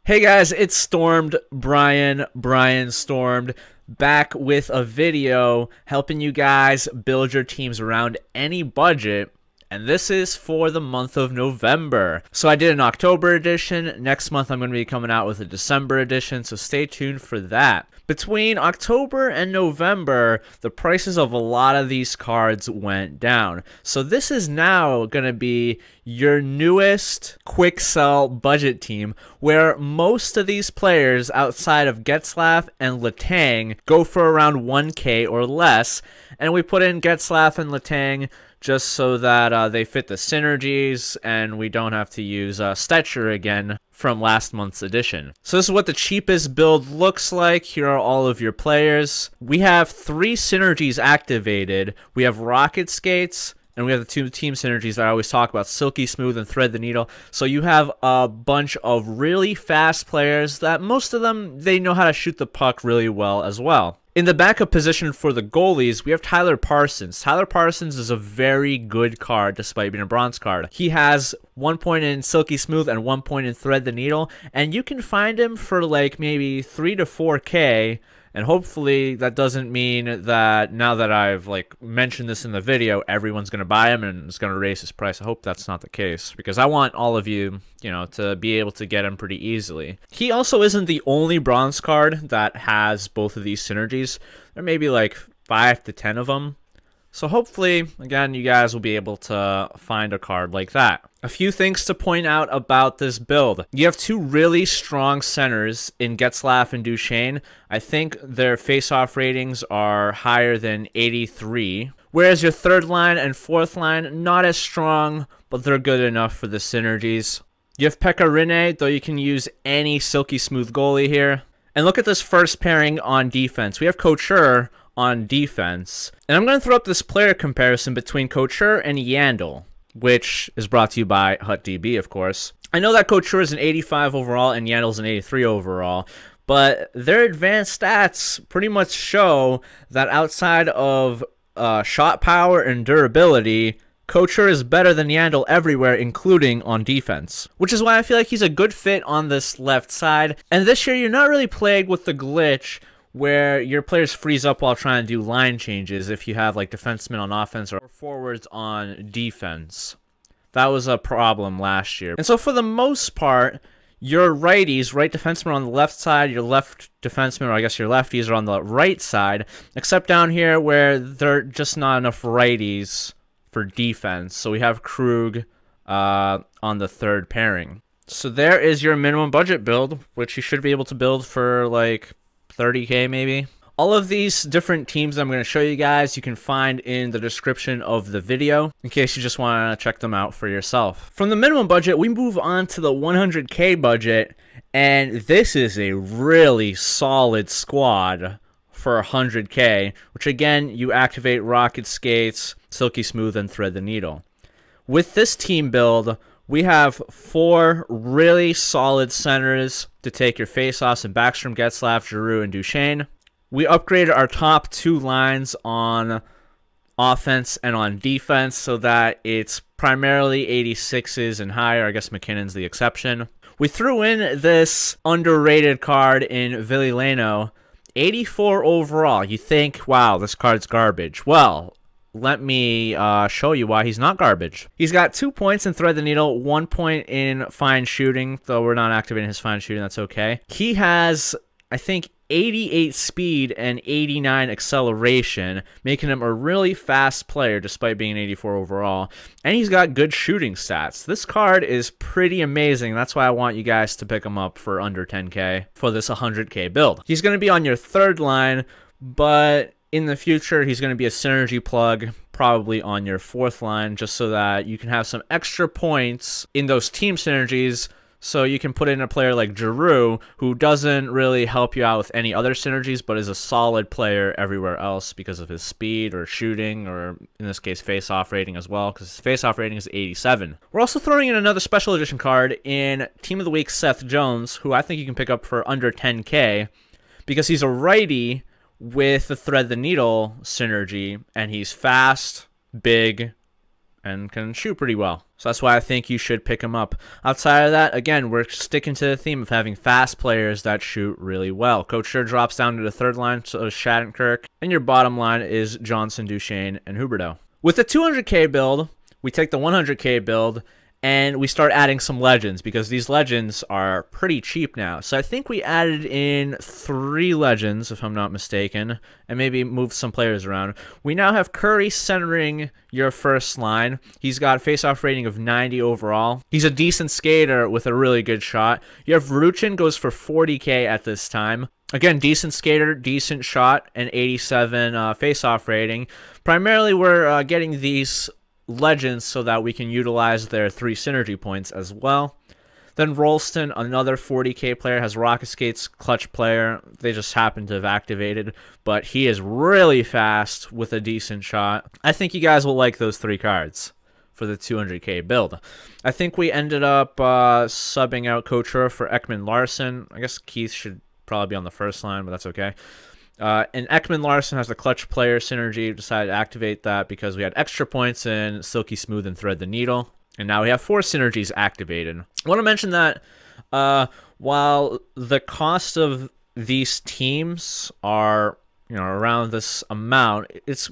Hey guys, it's Stormed Brian Stormed, back with a video helping you guys build your teams around any budget. And this is for the month of November. So I did an October edition. Next month I'm going to be coming out with a December edition, so stay tuned for that. Between October and November, the prices of a lot of these cards went down. So this is now going to be your newest quick sell budget team, where most of these players outside of Getzlaf and Letang go for around 1K or less. And we put in Getzlaf and Letang just so that they fit the synergies and we don't have to use Stetcher again from last month's edition. So this is what the cheapest build looks like. Here are all of your players. We have 3 synergies activated. We have Rocket Skates, and we have the 2 team synergies that I always talk about, Silky Smooth and Thread the Needle. So you have a bunch of really fast players that most of them, they know how to shoot the puck really well as well. In the backup position for the goalies, we have Tyler Parsons. Tyler Parsons is a very good card despite being a bronze card. He has 1 point in Silky Smooth and 1 point in Thread the Needle, and you can find him for like maybe 3 to 4K. And hopefully that doesn't mean that now that I've like mentioned this in the video, everyone's going to buy him and it's going to raise his price. I hope that's not the case, because I want all of you, to be able to get him pretty easily. He also isn't the only bronze card that has both of these synergies. There may be like 5 to 10 of them. So hopefully, again, you guys will be able to find a card like that. A few things to point out about this build. You have 2 really strong centers in Getzlaf and Duchesne. I think their face-off ratings are higher than 83. Whereas your 3rd line and 4th line, not as strong, but they're good enough for the synergies. You have Pekka Rinne, though you can use any Silky Smooth goalie here. And look at this first pairing on defense. We have Couture on defense. And I'm going to throw up this player comparison between Couture and Yandel, which is brought to you by HutDB, of course. I know that Couture is an 85 overall and Yandel's an 83 overall, but their advanced stats pretty much show that outside of shot power and durability, Couture is better than Yandel everywhere, including on defense. Which is why I feel like he's a good fit on this left side. And this year, you're not really plagued with the glitch where your players freeze up while trying to do line changes if you have like defensemen on offense or forwards on defense. That was a problem last year. And so for the most part, your righties, right defensemen are on the left side, your left defensemen, or I guess your lefties, are on the right side, except down here where there are just not enough righties for defense. So we have Krug on the 3rd pairing. So there is your minimum budget build, which you should be able to build for like 30K maybe. All of these different teams I'm going to show you guys, you can find in the description of the video in case you just want to check them out for yourself. From the minimum budget, we move on to the 100K budget, and this is a really solid squad for 100K, which again, you activate Rocket Skates, Silky Smooth, and Thread the Needle. With this team build, we have 4 really solid centers to take your face-offs in Backstrom, Getzlaf, Giroux, and Duchesne. We upgraded our top 2 lines on offense and on defense so that it's primarily 86s and higher. I guess McKinnon's the exception. We threw in this underrated card in Ville Leno, 84 overall. You think, wow, this card's garbage. Well, let me show you why he's not garbage. He's got 2 points in Thread the Needle, 1 point in Fine Shooting, though we're not activating his Fine Shooting, that's okay. He has, I think, 88 speed and 89 acceleration, making him a really fast player despite being an 84 overall. And he's got good shooting stats. This card is pretty amazing. That's why I want you guys to pick him up for under 10K for this 100K build. He's going to be on your 3rd line, but in the future, he's going to be a synergy plug, probably on your 4th line, just so that you can have some extra points in those team synergies. So you can put in a player like Giroux, who doesn't really help you out with any other synergies, but is a solid player everywhere else because of his speed or shooting, or in this case, face-off rating as well, because his face-off rating is 87. We're also throwing in another special edition card in Team of the Week, Seth Jones, who I think you can pick up for under 10K, because he's a righty with the Thread the Needle synergy, and he's fast, big, and can shoot pretty well. So that's why I think you should pick him up. Outside of that, again, we're sticking to the theme of having fast players that shoot really well. Coach Sure drops down to the third line, so is Shattenkirk, and your bottom line is Johnson, Duchesne, and Huberdeau. With the 200K build, we take the 100K build, and we start adding some legends, because these legends are pretty cheap now. So I think we added in 3 legends, if I'm not mistaken, and maybe moved some players around. We now have Curry centering your first line. He's got a face-off rating of 90 overall. He's a decent skater with a really good shot. You have Ruchin, goes for 40K at this time. Again, decent skater, decent shot, and 87 face-off rating. Primarily, we're getting these legends so that we can utilize their 3 synergy points as well. Then Rolston, another 40K player, has Rocket Skates, clutch player. They just happen to have activated, but he is really fast with a decent shot. I think you guys will like those 3 cards for the 200K build. I think we ended up subbing out Couture for Ekman Larson. I guess Keith should probably be on the first line, but that's okay. And Ekman Larson has the clutch player synergy. Decided to activate that because we had extra points in Silky Smooth and Thread the Needle. And now we have 4 synergies activated. I want to mention that while the cost of these teams are around this amount,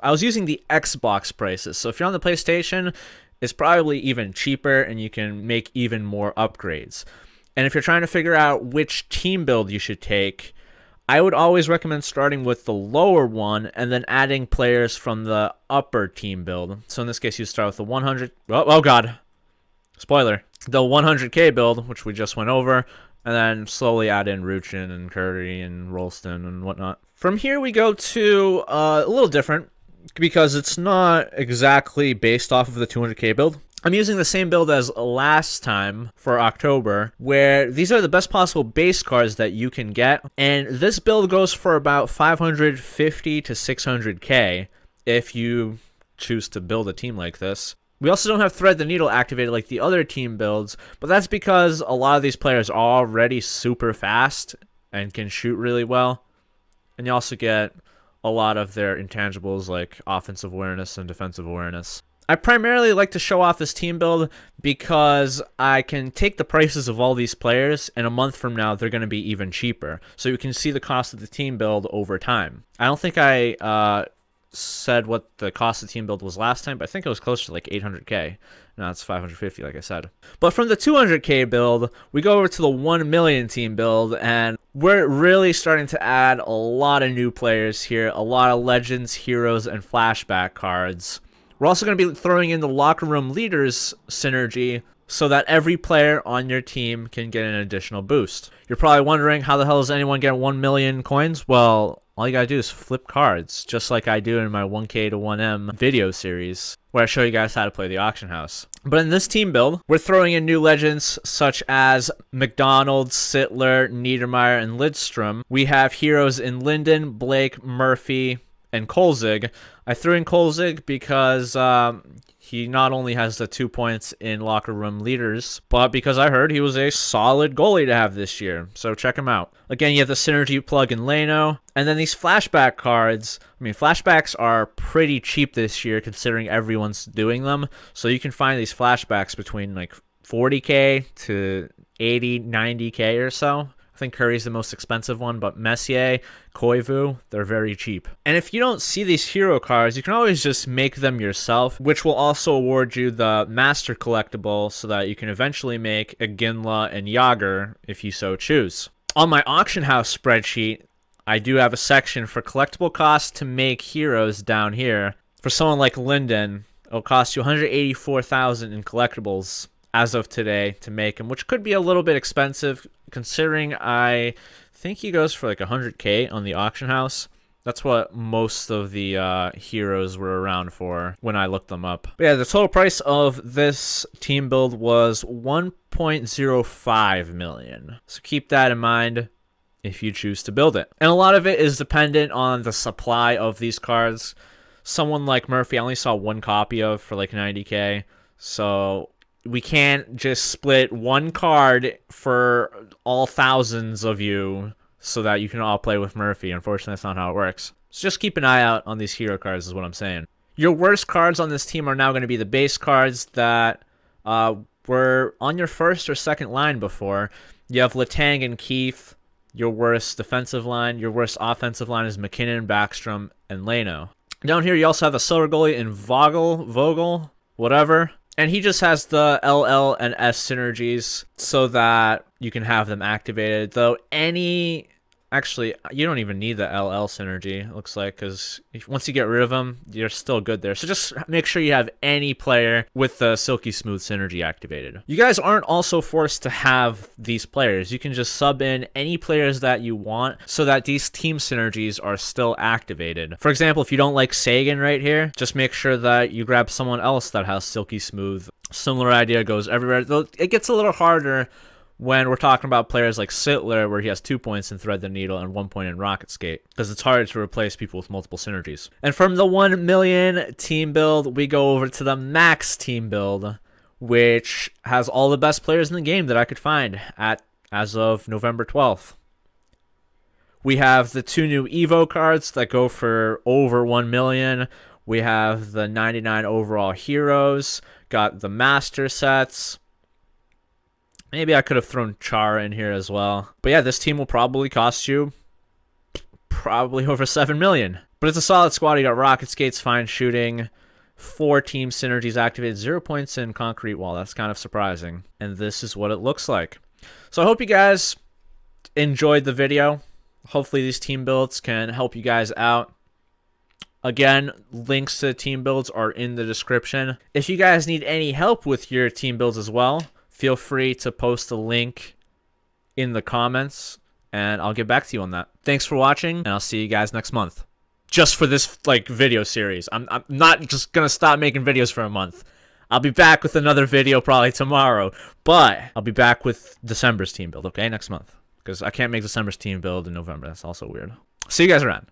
I was using the Xbox prices. So if you're on the PlayStation, it's probably even cheaper and you can make even more upgrades. And if you're trying to figure out which team build you should take, I would always recommend starting with the lower one and then adding players from the upper team build. So in this case, you start with the 100. Oh God. Spoiler. The 100K build, which we just went over, and then slowly add in Ruchin and Curry and Rolston and whatnot. From here, we go to a little different because it's not exactly based off of the 200K build. I'm using the same build as last time for October, where these are the best possible base cards that you can get. And this build goes for about 550 to 600K if you choose to build a team like this. We also don't have Thread the Needle activated like the other team builds, but that's because a lot of these players are already super fast and can shoot really well. And you also get a lot of their intangibles like offensive awareness and defensive awareness. I primarily like to show off this team build because I can take the prices of all these players, and a month from now they're going to be even cheaper. So you can see the cost of the team build over time. I don't think I said what the cost of the team build was last time, but I think it was closer to like 800K. Now it's 550, like I said. But from the 200K build, we go over to the 1 million team build, and we're really starting to add a lot of new players here, a lot of legends, heroes, and flashback cards. We're also going to be throwing in the locker room leaders synergy so that every player on your team can get an additional boost. You're probably wondering, how the hell does anyone get 1 million coins? Well, all you gotta do is flip cards, just like I do in my 1K to 1M video series, where I show you guys how to play the auction house. But in this team build, we're throwing in new legends such as McDonald, Sittler, Niedermeyer, and Lidstrom. We have heroes in Linden, Blake, Murphy, and Kolzig. I threw in Kolzig because he not only has the 2 points in locker room leaders, but because I heard he was a solid goalie to have this year. So check him out. Again, you have the synergy plug in Leno. And then these flashback cards. I mean, flashbacks are pretty cheap this year considering everyone's doing them. So you can find these flashbacks between like 40K to 80, 90K or so. I think Curry's the most expensive one, but Messier, Koivu, they're very cheap. And if you don't see these hero cards, you can always just make them yourself, which will also award you the Master Collectible so that you can eventually make a Ginla and Yager if you so choose. On my auction house spreadsheet, I do have a section for collectible costs to make heroes down here. For someone like Linden, it'll cost you $184,000 in collectibles as of today to make him, which could be a little bit expensive considering I think he goes for like 100K on the auction house. That's what most of the heroes were around for when I looked them up. But yeah, the total price of this team build was 1.05 million. So keep that in mind if you choose to build it. And a lot of it is dependent on the supply of these cards. Someone like Murphy, I only saw 1 copy of for like 90K. So we can't just split 1 card for all thousands of you so that you can all play with Murphy. Unfortunately, that's not how it works. So just keep an eye out on these hero cards is what I'm saying. Your worst cards on this team are now going to be the base cards that were on your first or second line before. You have Letang and Keith. Your worst defensive line. Your worst offensive line is McKinnon, Backstrom, and Leno. Down here, you also have a silver goalie in Vogel, whatever. And he just has the LL and S synergies so that you can have them activated. Though actually, you don't even need the LL synergy, it looks like, because once you get rid of them, you're still good there. So just make sure you have any player with the Silky Smooth synergy activated. You guys aren't also forced to have these players. You can just sub in any players that you want so that these team synergies are still activated. For example, if you don't like Sagan right here, just make sure that you grab someone else that has Silky Smooth. Similar idea goes everywhere. Though it gets a little harder when we're talking about players like Sittler, where he has 2 points in Thread the Needle and 1 point in Rocket Skate, because it's hard to replace people with multiple synergies. And from the 1 million team build, we go over to the max team build, which has all the best players in the game that I could find as of November 12th. We have the 2 new Evo cards that go for over 1 million. We have the 99 overall heroes, got the master sets. Maybe I could have thrown Chara in here as well. But yeah, this team will probably cost you probably over 7 million. But it's a solid squad. You got Rocket Skates, Fine Shooting, 4 team synergies activated, 0 points in Concrete Wall. That's kind of surprising. And this is what it looks like. So I hope you guys enjoyed the video. Hopefully these team builds can help you guys out. Again, links to team builds are in the description. If you guys need any help with your team builds as well, feel free to post a link in the comments, and I'll get back to you on that. Thanks for watching, and I'll see you guys next month. Just for this video series. I'm not just gonna stop making videos for a month. I'll be back with another video probably tomorrow, but I'll be back with December's team build, okay, next month. Because I can't make December's team build in November. That's also weird. See you guys around.